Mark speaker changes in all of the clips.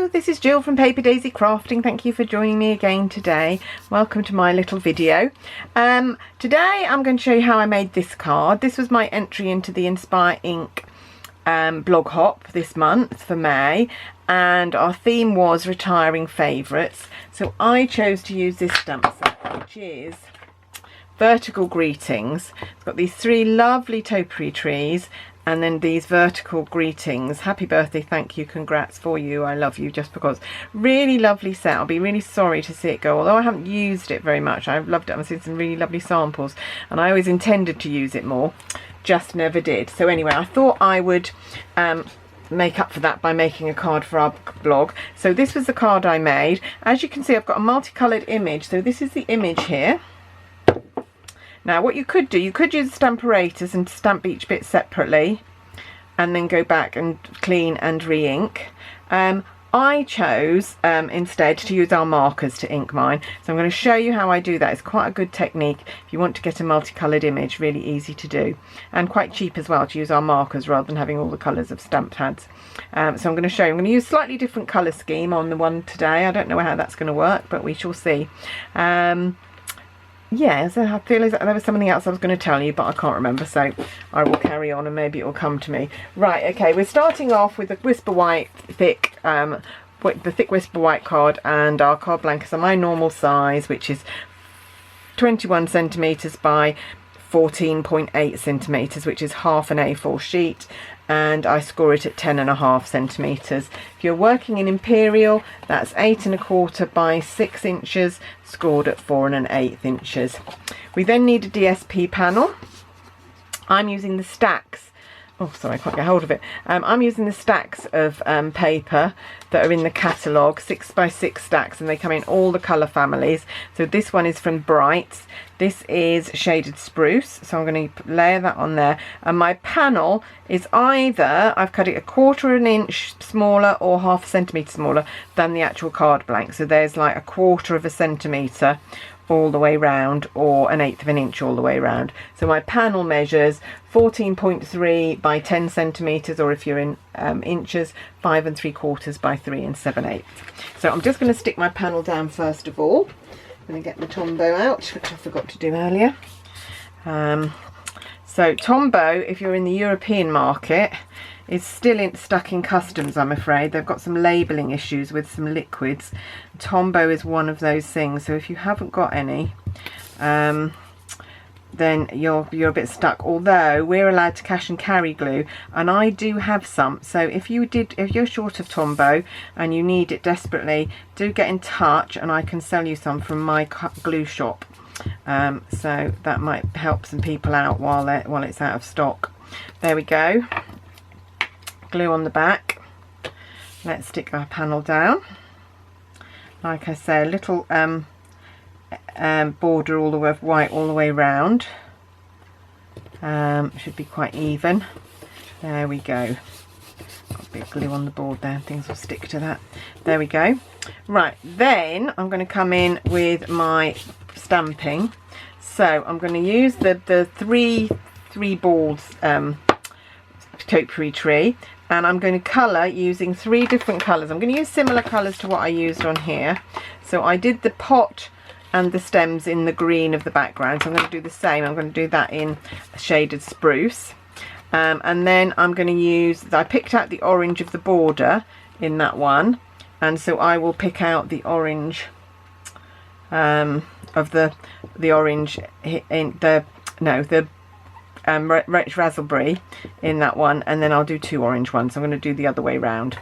Speaker 1: Hello, this is Jill from Paper Daisy Crafting. Thank you for joining me again today. Welcome to my little video. Today I'm going to show you how I made this card. This was my entry into the Inspire Ink blog hop this month for May, and our theme was retiring favourites. So I chose to use this stamp set, which is Vertical Greetings. It's got these three lovely topiary trees and then these vertical greetings. Happy birthday, thank you, congrats, for you, I love you, just because. Really lovely set. I'll be really sorry to see it go, although I haven't used it very much. I've loved it. I've seen some really lovely samples and I always intended to use it more, just never did. So anyway, I thought I would make up for that by making a card for our blog. So this was the card I made. As you can see, I've got a multicoloured image. So this is the image here. Now what you could do, you could use Stamparators and stamp each bit separately and then go back and clean and re-ink. I chose instead to use our markers to ink mine. So I'm going to show you how I do that. It's quite a good technique if you want to get a multicoloured image, really easy to do. And quite cheap as well to use our markers rather than having all the colours of stamp pads. So I'm going to show you. I'm going to use slightly different colour scheme on the one today. I don't know how that's going to work, but we shall see. Yeah, so I feel as there was something else I was going to tell you, but I can't remember, so I will carry on and maybe it will come to me. Right, okay, we're starting off with the Whisper White thick, the thick Whisper White card, and our card blankets are my normal size, which is 21 centimetres by 14.8 centimetres, which is half an A4 sheet, and I score it at 10.5 centimetres. If you're working in Imperial, that's 8 1/4 by 6 inches, scored at 4 1/8 inches. We then need a DSP panel. I'm using the stacks. Oh, sorry, I can't get hold of it. I'm using the stacks of paper that are in the catalogue, 6 by 6 stacks, and they come in all the colour families. So this one is from Brights. This is Shaded Spruce, so I'm going to layer that on there. And my panel is either, I've cut it 1/4 inch smaller or 1/2 centimetre smaller than the actual card blank. So there's like 1/4 centimetre all the way round, or 1/8 inch all the way round. So my panel measures 14.3 by 10 centimetres, or if you're in inches, 5 3/4 by 3 7/8. So I'm just going to stick my panel down first of all. I'm going to get the Tombow out, which I forgot to do earlier. So Tombow, if you're in the European market, is still stuck in customs, I'm afraid. They've got some labelling issues with some liquids. Tombow is one of those things, so if you haven't got any, then you're a bit stuck, although we're allowed to cash and carry glue, and I do have some. So if you're short of Tombow and you need it desperately, do get in touch and I can sell you some from my glue shop. So that might help some people out while it's out of stock. There we go. Glue on the back. Let's stick our panel down. Like I say, a little border all the way of white all the way round. Should be quite even. There we go. Got a bit of glue on the board there, things will stick to that. There we go. Right, then I'm going to come in with my stamping. So I'm going to use the three balls topiary tree, and I'm going to colour using 3 different colours. I'm going to use similar colours to what I used on here. So I did the pot and the stems in the green of the background, so I'm going to do the same. I'm going to do that in Shaded Spruce, and then I'm going to use, I picked out the orange of the border in that one, and so I will pick out the orange of the orange in the raspberry in that one, and then I'll do 2 orange ones. I'm going to do the other way round.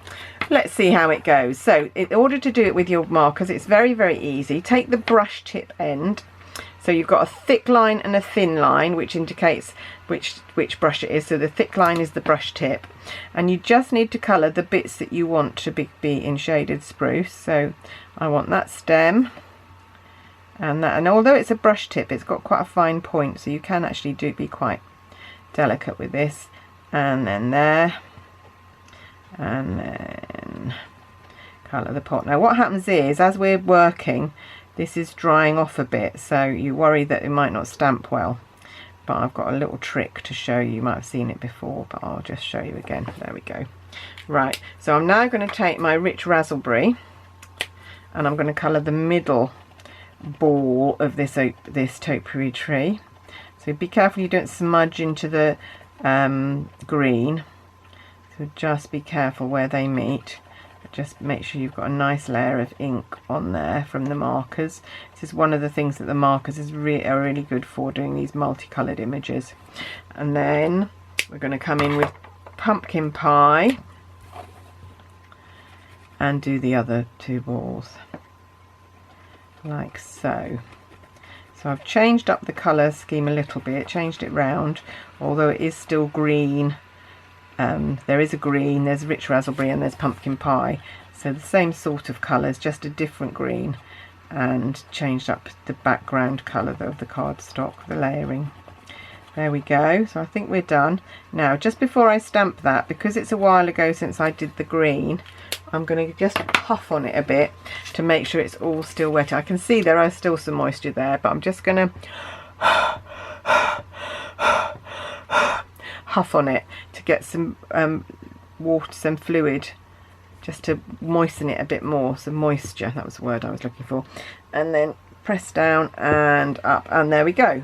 Speaker 1: Let's see how it goes. So in order to do it with your markers, it's very, very easy. Take the brush tip end. So you've got a thick line and a thin line, which indicates which brush it is. So the thick line is the brush tip, and you just need to colour the bits that you want to be in Shaded Spruce. So I want that stem and that, and although it's a brush tip, it's got quite a fine point, so you can actually be quite delicate with this. And then there, and then colour the pot. Now what happens is, as we're working, this is drying off a bit, so you worry that it might not stamp well, but I've got a little trick to show you. You might have seen it before, but I'll just show you again. There we go. Right, so I'm now going to take my rich raspberry and I'm going to colour the middle ball of this topiary tree. So be careful you don't smudge into the green. So just be careful where they meet. Just make sure you've got a nice layer of ink on there from the markers. This is one of the things that the markers are really good for, doing these multicoloured images. And then we're going to come in with pumpkin pie and do the other two balls like so. So I've changed up the colour scheme a little bit, changed it round, although it is still green. There is a green, there's rich raspberry and there's pumpkin pie. So the same sort of colours, just a different green, and changed up the background colour of the cardstock, the layering. There we go, so I think we're done. Now just before I stamp that, because it's a while ago since I did the green, I'm going to just puff on it a bit to make sure it's all still wet. I can see there are still some moisture there, but I'm just going to huff on it to get some water, some fluid, just to moisten it a bit more, some moisture, that was the word I was looking for. And then press down and up, and there we go.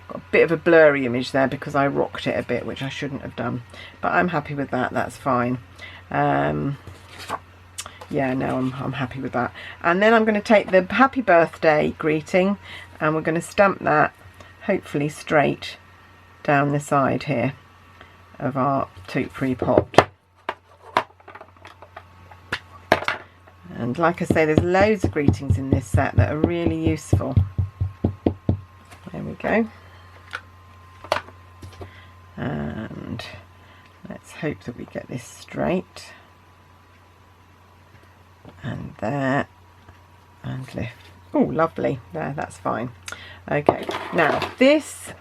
Speaker 1: Got a bit of a blurry image there because I rocked it a bit, which I shouldn't have done, but I'm happy with that, that's fine. Yeah, no, I'm happy with that. And then I'm going to take the happy birthday greeting and we're going to stamp that hopefully straight down the side here of our topiary pot. And like I say, there's loads of greetings in this set that are really useful. There we go. And let's hope that we get this straight. And there, and lift. Oh, lovely. There, that's fine. Okay, now this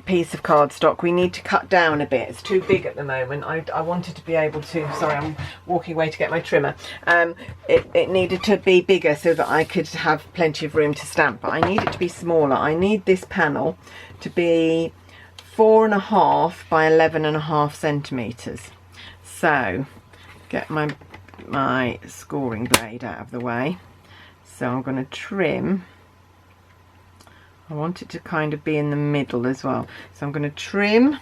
Speaker 1: piece of cardstock we need to cut down a bit. It's too big at the moment. I wanted to be able to, sorry, I'm walking away to get my trimmer. It needed to be bigger so that I could have plenty of room to stamp, but I need it to be smaller. I need this panel to be 4.5 by 11.5 centimetres. So get my scoring blade out of the way. So I'm going to trim. I want it to kind of be in the middle as well. So I'm going to trim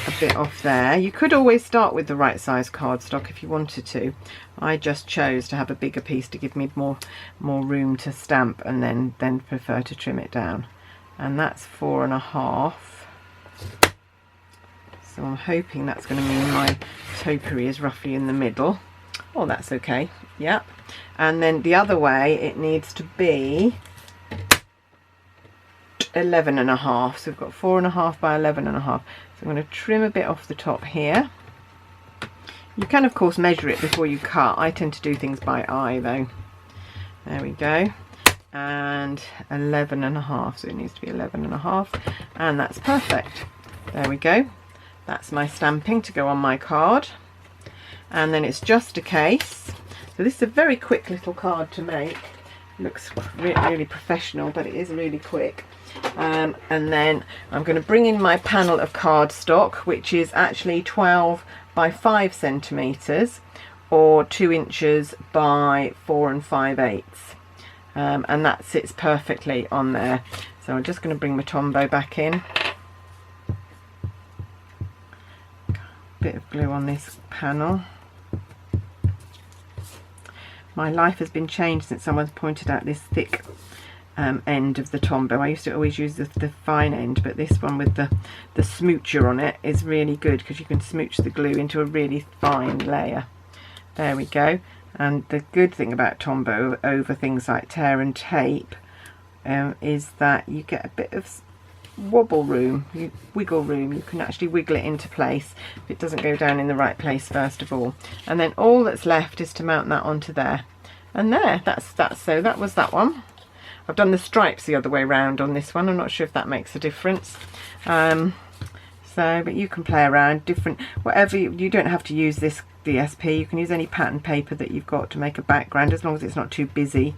Speaker 1: a bit off there. You could always start with the right size cardstock if you wanted to. I just chose to have a bigger piece to give me more room to stamp, and then prefer to trim it down. And that's 4.5. So I'm hoping that's going to mean my topiary is roughly in the middle. Oh, that's okay. Yep. And then the other way it needs to be 11.5. So we've got 4.5 by 11.5. So I'm going to trim a bit off the top here. You can of course measure it before you cut. I tend to do things by eye though. There we go. And 11.5. So it needs to be 11.5. And that's perfect. There we go. That's my stamping to go on my card. And then it's just a case. So this is a very quick little card to make. Looks really professional, but it is really quick. And then I'm going to bring in my panel of cardstock, which is actually 12 by 5 centimetres or 2 inches by 4 5/8. And that sits perfectly on there. So I'm just going to bring my Tombow back in. Bit of glue on this panel. My life has been changed since someone's pointed out this thick end of the Tombow. I used to always use the fine end, but this one with the smoocher on it is really good because you can smooch the glue into a really fine layer. There we go. And the good thing about Tombow over things like tear and tape is that you get a bit of wiggle room. You can actually wiggle it into place if it doesn't go down in the right place first of all. And then all that's left is to mount that onto there. And there, so that was that one. I've done the stripes the other way round on this one. I'm not sure if that makes a difference. But you can play around different, whatever, you don't have to use this DSP. You can use any pattern paper that you've got to make a background as long as it's not too busy.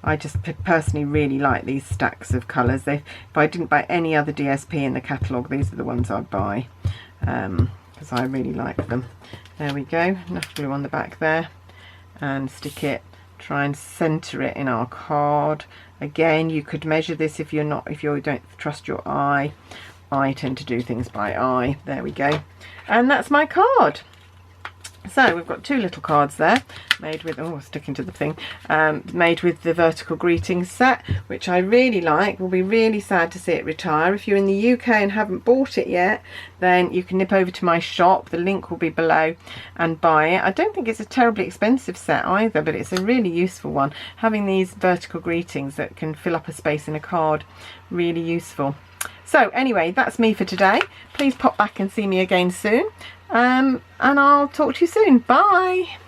Speaker 1: I just personally really like these stacks of colours. If I didn't buy any other DSP in the catalogue, these are the ones I'd buy. because I really like them. There we go, enough glue on the back there, and stick it, try and center it in our card. Again, you could measure this if you don't trust your eye. I tend to do things by eye. There we go, and that's my card. So we've got 2 little cards there, made with, oh, sticking to the thing, made with the vertical greetings set, which I really like. Will be really sad to see it retire. If you're in the UK and haven't bought it yet, then you can nip over to my shop, the link will be below, and buy it. I don't think it's a terribly expensive set either, but it's a really useful one. Having these vertical greetings that can fill up a space in a card, really useful. So anyway, that's me for today. Please pop back and see me again soon. And I'll talk to you soon. Bye.